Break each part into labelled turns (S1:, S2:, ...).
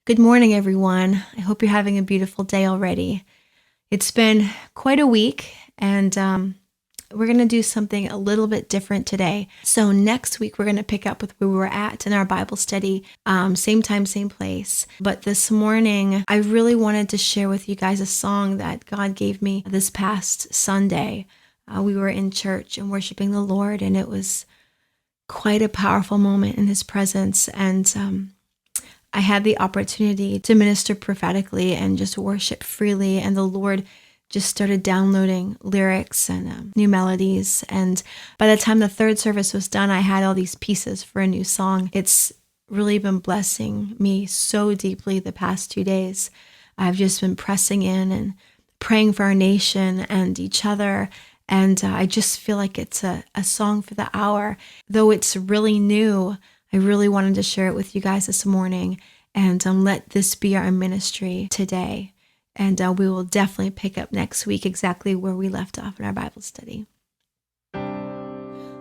S1: Good morning, everyone. I hope you're having a beautiful day already. It's been quite a week, and we're going to do something a little bit different today. So next week, we're going to pick up with where we were at in our Bible study, same time, same place. But this morning, I really wanted to share with you guys a song that God gave me this past Sunday. We were in church and worshiping the Lord, and it was quite a powerful moment in His presence. And I had the opportunity to minister prophetically and just worship freely, and the Lord just started downloading lyrics and new melodies. And by the time the third service was done, I had all these pieces for a new song. It's really been blessing me so deeply the past 2 days. I've just been pressing in and praying for our nation and each other. And I just feel like it's a song for the hour. Though it's really new, I really wanted to share it with you guys this morning, and let this be our ministry today. And we will definitely pick up next week exactly where we left off in our Bible study.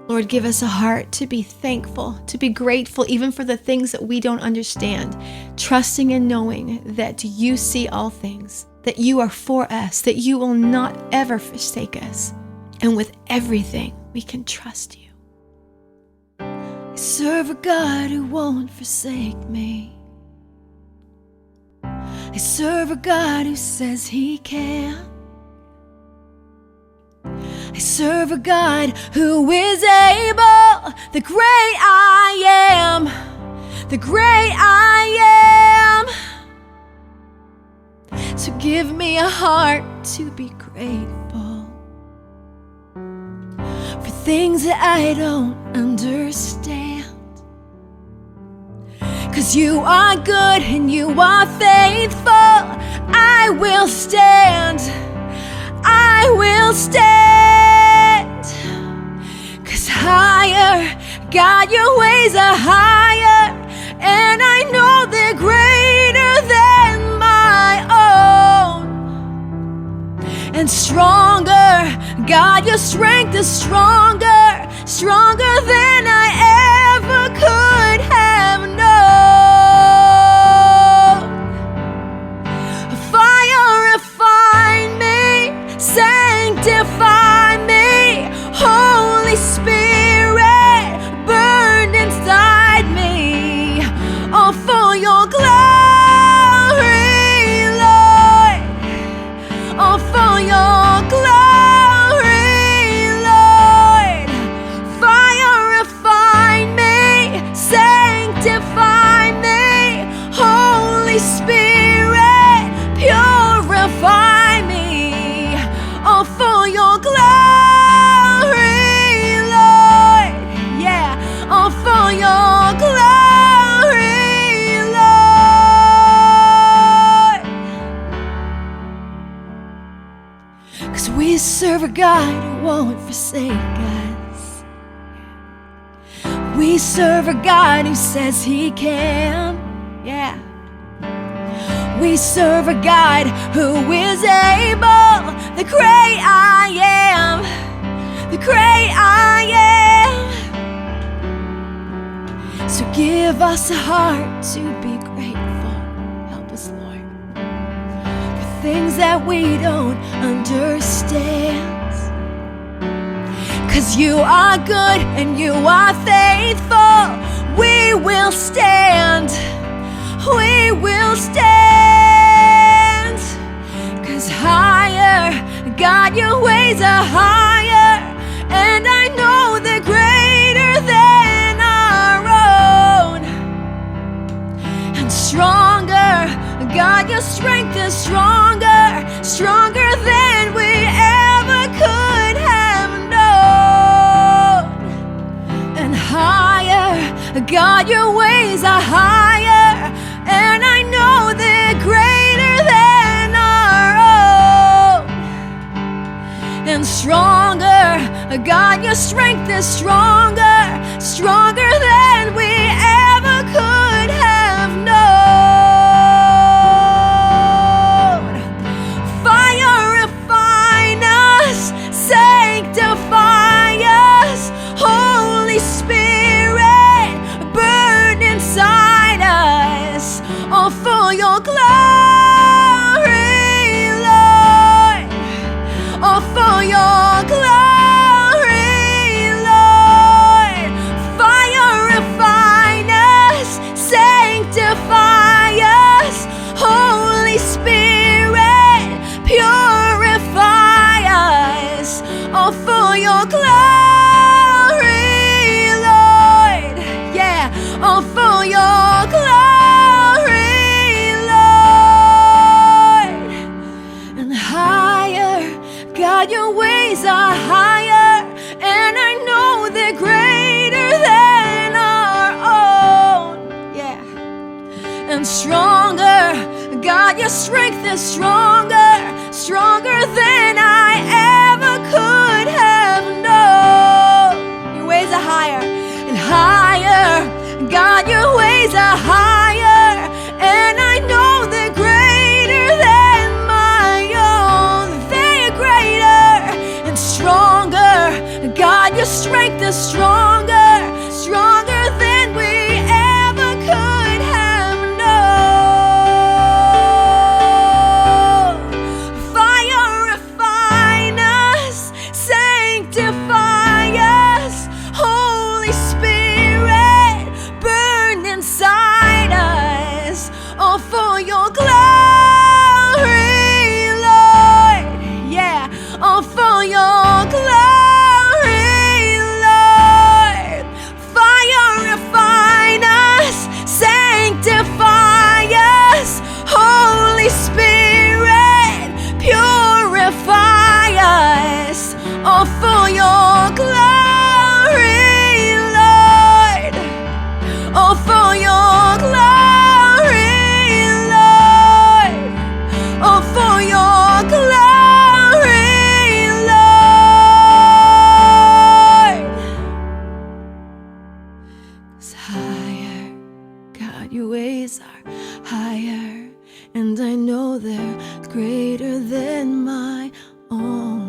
S1: Lord, give us a heart to be thankful, to be grateful even for the things that we don't understand, trusting and knowing that you see all things, that you are for us, that you will not ever forsake us. And with everything, we can trust you. I serve a God who won't forsake me. I serve a God who says He can. I serve a God who is able, the great I am, the great I am. So give me a heart to be grateful for things that I don't understand. 'Cause you are good and you are faithful. I will stand, I will stand. 'Cause higher, God, your ways are higher, and I know they're greater than my own. And stronger, God, your strength is stronger, stronger than I ever could have known. Sanctify me, Holy Spirit, burn inside me, all for your glory, Lord, all for your glory, Lord. Fire refine me, sanctify me, Holy Spirit, purify me, all for your glory, Lord. Yeah, all for your glory, Lord. 'Cause we serve a God who won't forsake us. We serve a God who says He can. Yeah. We serve a God who is able, the great I am, the great I am. So give us a heart to be grateful. Help us, Lord, for things that we don't understand. 'Cause you are good and you are faithful. We will stand, we will stand. 'Cause higher, God, your ways are higher, and I know they're greater than our own. And stronger, God, your strength is stronger, stronger than we ever could have known. And higher, God, your ways are higher, and I know they're greater than our own. And stronger, God, your strength is stronger, stronger than we ever could have known. Fire refine us, sanctify us, Holy Spirit, burn inside us, all for for your glory, Lord. All for your glory, Lord. Fire, refine us, sanctify us. Holy Spirit, purify us. All for your glory, Lord. Yeah, all for your glory, Lord. And higher, God, your ways are higher, and I know they're greater than our own. Yeah. And stronger, God, your strength is stronger, stronger than I ever could have known. Your ways are higher and higher, God, your ways are higher, and I know they're greater than my own. They are greater and stronger, God, your strength is stronger, stronger than we ever could have known. Fire, refine us, sanctify us. Holy Spirit, burn inside us. All for your glory, Lord. Yeah, all for your glory, Lord. Fire, refine us, sanctify us. Holy Spirit, purify us. All for your glory, Lord. All for your glory, Lord. All for your glory, Lord. 'Cause higher, God, your ways are higher, and I know they're greater than my own.